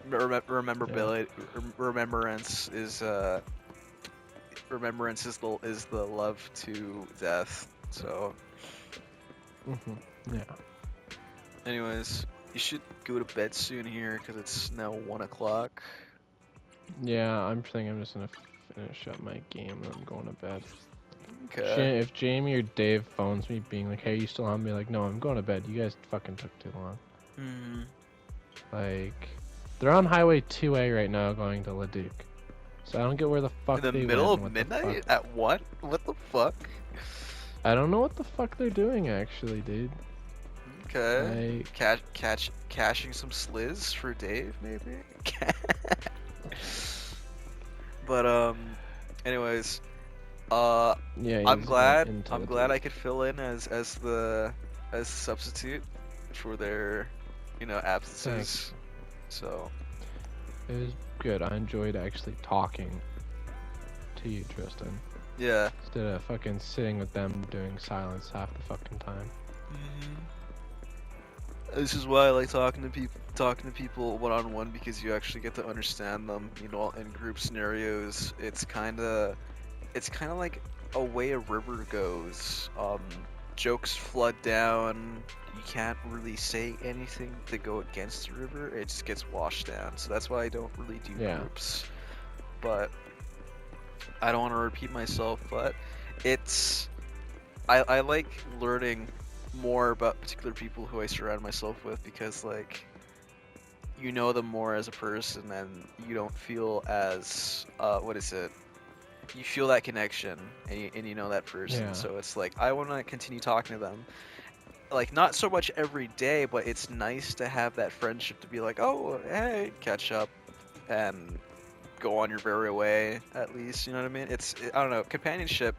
Yeah. rememberability, remembrance is the love to death. So, Yeah. anyways, you should go to bed soon here because it's now 1 o'clock. Yeah, I'm thinking I'm just gonna finish up my game and I'm going to bed. Okay. If Jamie or Dave phones me being like, "Hey, you still on?" Be like, "No, I'm going to bed. You guys fucking took too long." Hmm. Like, they're on Highway 2A right now going to Leduc. So I don't get where the In fuck the they middle went of and what the fuck. midnight at what? What the fuck? I don't know what the fuck they're doing actually, dude. Okay. Like, Caching some sliz for Dave, maybe. But anyways, uh, yeah, he's into I'm glad I Leduc. could fill in as substitute for their, Thanks. absences. So It was good. I enjoyed actually talking to you, Tristan. yeah. Instead of fucking sitting with them doing silence half the fucking time. This is why I like talking to people one on one because you actually get to understand them. In group scenarios, it's kind of like a way a river goes. Jokes flood down. You can't really say anything to go against the river. It just gets washed down. So that's why I don't really do Yeah. groups. But I don't want to repeat myself. But it's I like learning more about particular people who I surround myself with because like you know them more as a person and you don't feel as what is it, you feel that connection and you know that person, Yeah. so it's like I want to continue talking to them, like not so much every day, but it's nice to have that friendship to be like, oh hey, catch up and go on your merry way, at least, you know what I mean. I don't know, companionship,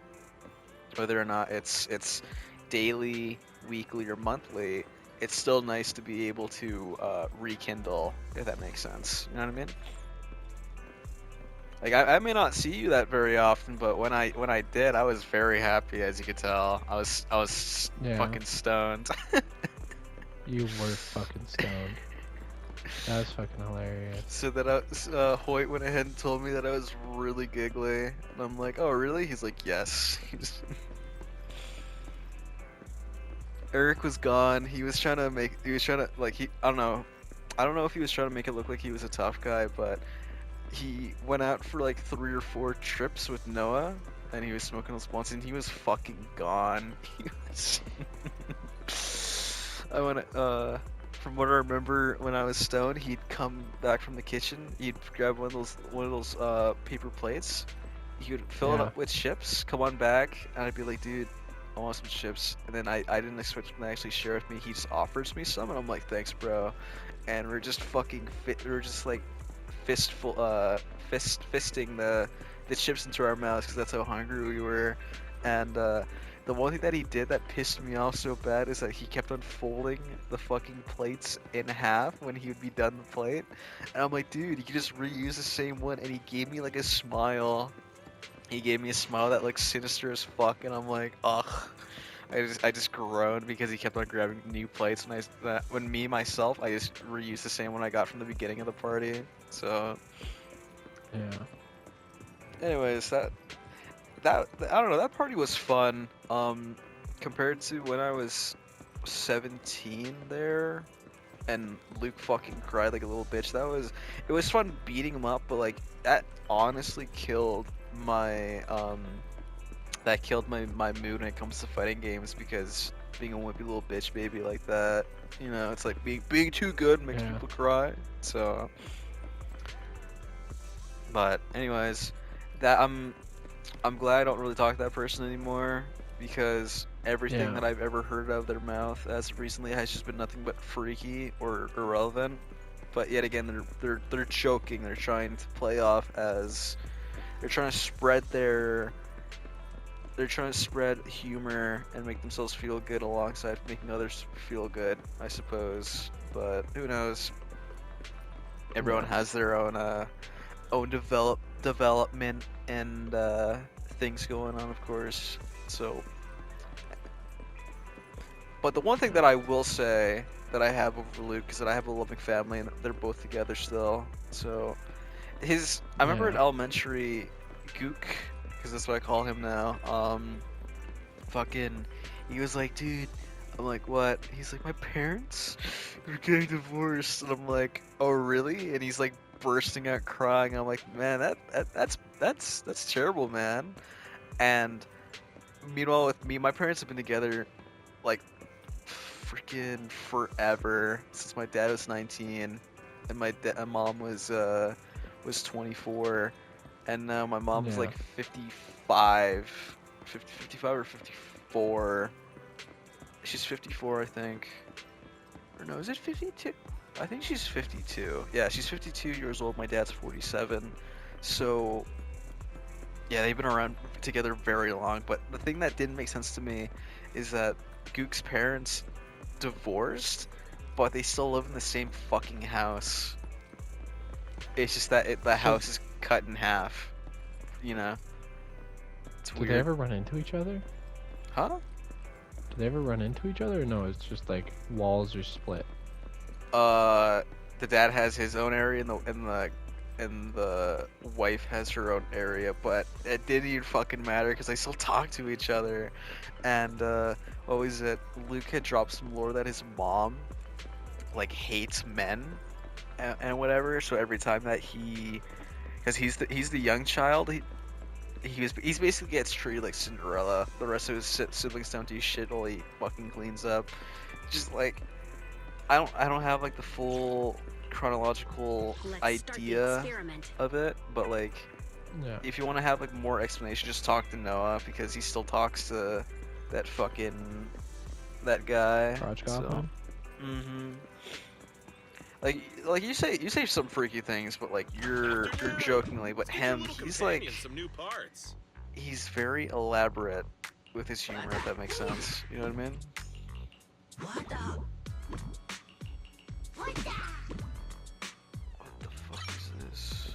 whether or not it's daily, weekly, or monthly, it's still nice to be able to rekindle, if that makes sense, you know what I mean. Like I may not see you that very often, but when I did, I was very happy. As you could tell, I was Yeah. fucking stoned. You were fucking stoned. That was fucking hilarious. So that Hoyt went ahead and told me that I was really giggly, and I'm like, oh really? He's like, yes. Eric was gone. He was trying to like I don't know if he was trying to make it look like he was a tough guy, but he went out for like 3 or 4 trips with Noah, and he was smoking those blunts, and he was fucking gone. He was. I went. From what I remember, when I was stoned, he'd come back from the kitchen. He'd grab one of those paper plates. He would fill it Yeah. up with chips. Come on back, and I'd be like, dude, I want some chips. And then I didn't expect him to actually share with me. He just offers me some, and I'm like, thanks, bro. And we're just fucking fit. We're just like fisting the chips into our mouths because that's how hungry we were. And the one thing that he did that pissed me off so bad is that he kept on folding the fucking plates in half when he would be done the plate. And I'm like, dude, you can just reuse the same one. And he gave me like a smile. He gave me a smile that looked sinister as fuck. And I'm like, ugh. I just groaned because he kept on grabbing new plates, and when me myself I just reused the same one I got from the beginning of the party. So, Yeah. anyways, that I don't know, that party was fun. Compared to when I was 17 there, and Luke fucking cried like a little bitch. It was fun beating him up, but like that honestly killed my my mood when it comes to fighting games because being a wimpy little bitch baby like that, it's like being too good makes Yeah. people cry. So, but anyways, that I'm glad I don't really talk to that person anymore because everything Yeah. that I've ever heard out of their mouth as of recently has just been nothing but freaky or irrelevant. But yet again, they're joking. They're trying to play off as they're trying to spread their they're trying to spread humor and make themselves feel good alongside making others feel good, I suppose. But who knows? Everyone Yeah. has their own development and things going on, of course. So, but the one thing that I will say that I have over Luke is that I have a loving family and they're both together still. So I remember in Yeah. elementary, Gook, because that's what I call him now. Fucking, he was like, dude. I'm like, what? He's like, my parents are getting divorced, and I'm like, oh really? And he's like bursting out crying. I'm like, man, that's terrible, man. And meanwhile, with me, my parents have been together like freaking forever since my dad was 19 and my mom was 24, and now my mom's Yeah. like 55 or 54. She's 54, I think. Or no, is it 52? I think she's 52. Yeah, she's 52 years old. My dad's 47. So yeah, they've been around together very long. But the thing that didn't make sense to me is that Gook's parents divorced, but they still live in the same fucking house. It's just that the So, house is cut in half. You know? It's do they weird. ever run into each other? Huh? Do they ever run into each other? Or no, it's just like walls are split. The dad has his own area, and the wife has her own area, but it didn't even fucking matter because they still talk to each other. And what was it? Luke had dropped some lore that his mom like hates men and whatever. So every time that because he's the young child, he's basically gets treated like Cinderella. The rest of his siblings don't do shit while he fucking cleans up. Just like I don't have like the full chronological idea of it, but like Yeah. if you want to have like more explanation, just talk to Noah because he still talks to that fucking that guy. Crotch So, Goblin? like you say some freaky things, but like you're jokingly, but him he's like some new parts. he's very elaborate with his humor, if that makes sense. You know what I mean? What the fuck is this?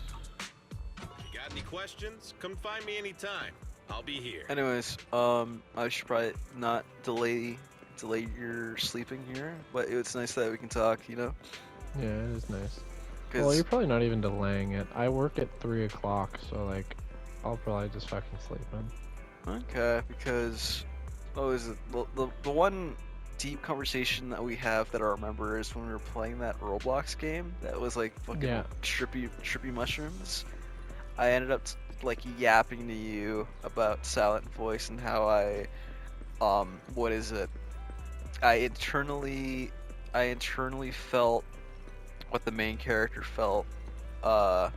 You got any questions? Come find me anytime. I'll be here. Anyways, I should probably not delay your sleeping here, but it's nice that we can talk, you know? Yeah, it is nice. 'Cause Well, you're probably not even delaying it. I work at 3 o'clock, so like, I'll probably just fucking sleep in. okay, because what was it? The one deep conversation that we have that I remember is when we were playing that Roblox game that was like fucking Yeah. trippy mushrooms. I ended up like yapping to you about Silent Voice and how what is it? I internally felt what the main character felt. Yeah.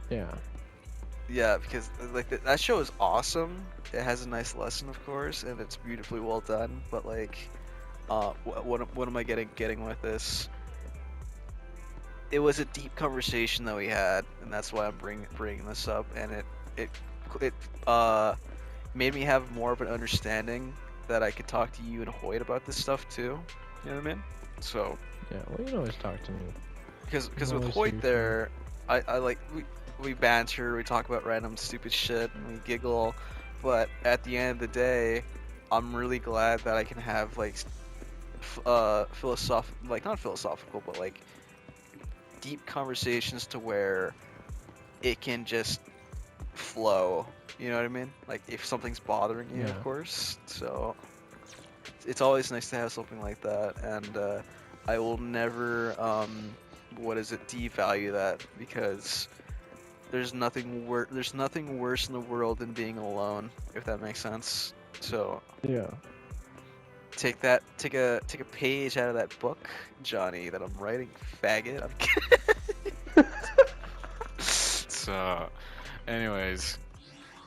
Yeah, because like that show is awesome. It has a nice lesson, of course, and it's beautifully well done. But like, what am I getting with this? It was a deep conversation that we had, and that's why I'm bringing this up. And it made me have more of an understanding that I could talk to you and Hoyt about this stuff too. You know what I mean? So. Yeah, well, you can always talk to me. Because I'm with always Hoyt here for there, I like we banter, we talk about random stupid shit, and we giggle. But at the end of the day, I'm really glad that I can have like philosophical, like not philosophical, but like deep conversations to where it can just flow. You know what I mean? Like if something's bothering you, Yeah. of course. So it's always nice to have something like that, and I will never devalue that, because there's nothing worse in the world than being alone, if that makes sense. So Yeah. take a page out of that book, Johnny, that I'm writing, faggot. I'm kidding. So anyways,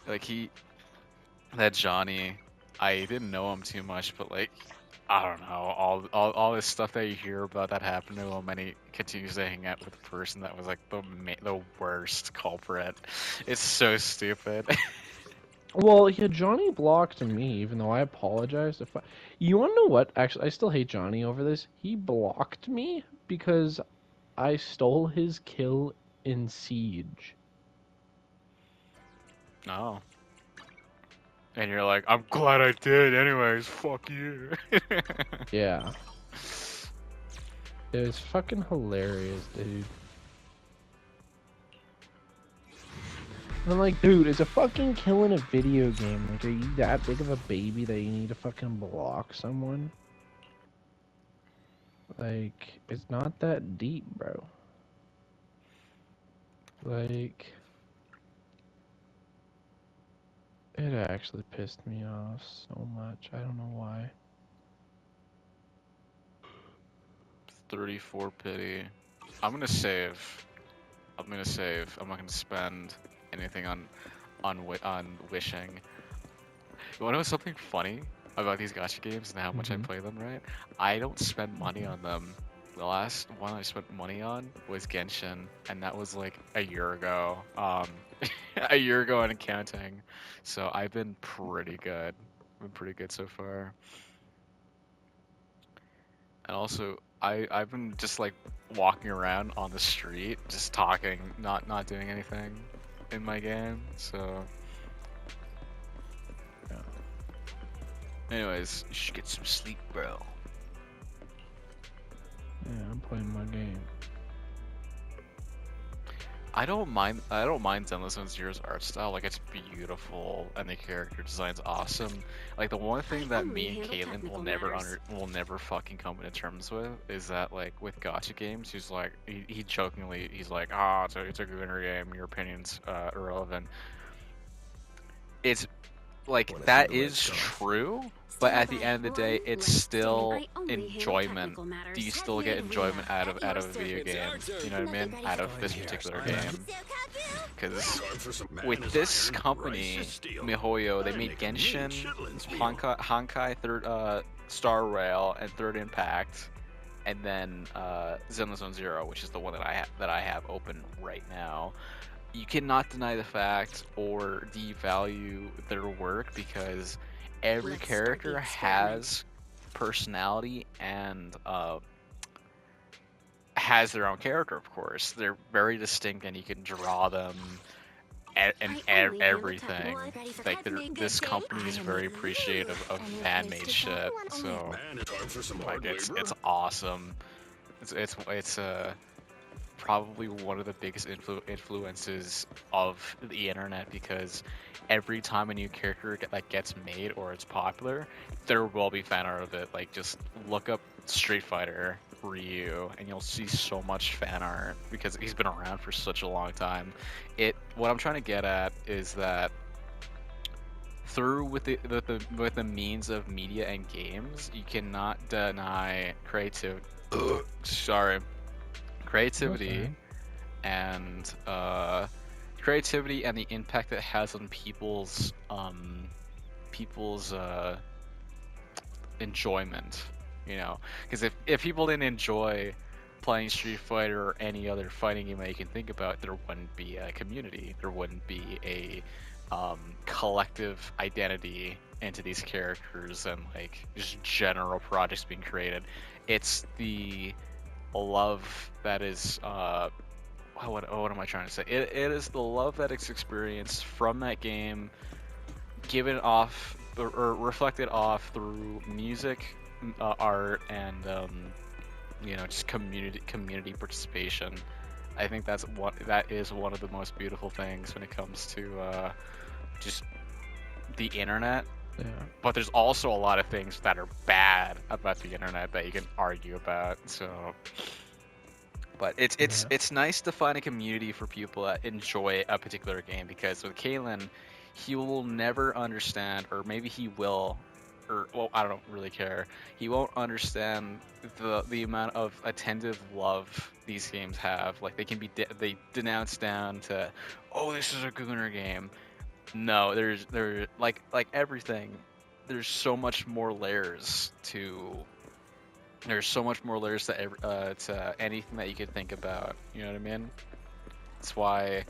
like that Johnny, I didn't know him too much, but like, I don't know, all this stuff that you hear about that happened to him, and he continues to hang out with a person that was like the worst culprit. It's so stupid. Well, yeah, Johnny blocked me, even though I apologized. You want to know what? Actually, I still hate Johnny over this. He blocked me because I stole his kill in Siege. No. And you're like, I'm glad I did anyways, fuck you. Yeah. It was fucking hilarious, dude. And I'm like, dude, it's a fucking kill in a video game. Like, are you that big of a baby that you need to fucking block someone? Like, it's not that deep, bro. Like, it actually pissed me off so much. I don't know why. 34 pity. I'm gonna save. I'm gonna save. I'm not gonna spend anything on wishing. You wanna know something funny about these gacha games and how much I play them, right? I don't spend money on them. The last one I spent money on was Genshin, and that was like a year ago. A year ago and counting. So I've been pretty good. Been pretty good so far. And also, I've been just like walking around on the street, just talking, not doing anything in my game. So, Yeah. anyways, you should get some sleep, bro. Yeah, I'm playing my game. I don't mind Zenless Zone Zero's art style. Like, it's beautiful and the character design's awesome. Like, the one thing that me and Caitlin will never fucking come to terms with is that, like, with gacha games, he's like, he jokingly, he's like, it's a gooner game, your opinion's irrelevant. It's like, that is true, but at the end of the day, it's still enjoyment. Do you still get enjoyment out of a video game? You know what I mean? Out of this particular game. Because with this company, MiHoYo, they made Genshin, Honkai, Star Rail, and Third Impact, and then Zenless Zone Zero, which is the one that I have open right now. You cannot deny the fact or devalue their work because every character has personality and has their own character, of course. They're very distinct and you can draw them and everything. Like, this company is very appreciative of fan-made shit, so like, it's awesome. It's probably one of the biggest influences of the internet because every time a new character that gets made or it's popular, there will be fan art of it. Like, just look up Street Fighter Ryu and you'll see so much fan art because he's been around for such a long time. What I'm trying to get at is that with the means of media and games, you cannot deny creativity. Creativity and creativity and the impact it has on people's enjoyment, you know, because if people didn't enjoy playing Street Fighter or any other fighting game that you can think about, there wouldn't be a community, there wouldn't be a collective identity into these characters and like just general projects being created. It's the love that is what am I trying to say? It is the love that is experienced from that game, given off or reflected off through music, art, and you know, just community participation. I think that is one of the most beautiful things when it comes to just the internet. Yeah. But there's also a lot of things that are bad about the internet that you can argue about. So, but it's nice to find a community for people that enjoy a particular game, because with Kalen, he will never understand, or maybe he will, or well, I don't really care. He won't understand the amount of attentive love these games have. Like, they can be they denounce down to, oh, this is a gooner game. No, there's like everything. There's so much more layers to. There's so much more layers to anything that you could think about. You know what I mean? That's why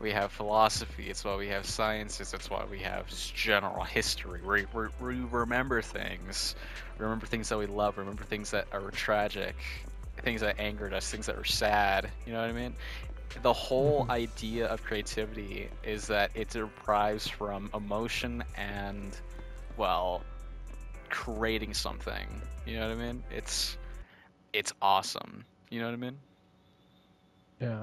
we have philosophy. It's why we have sciences. That's why we have just general history. We remember things. Remember things that we love. Remember things that are tragic. Things that angered us. Things that were sad. You know what I mean? The whole idea of creativity is that it derives from emotion and, well, creating something. You know what I mean? it's awesome. You know what I mean? Yeah.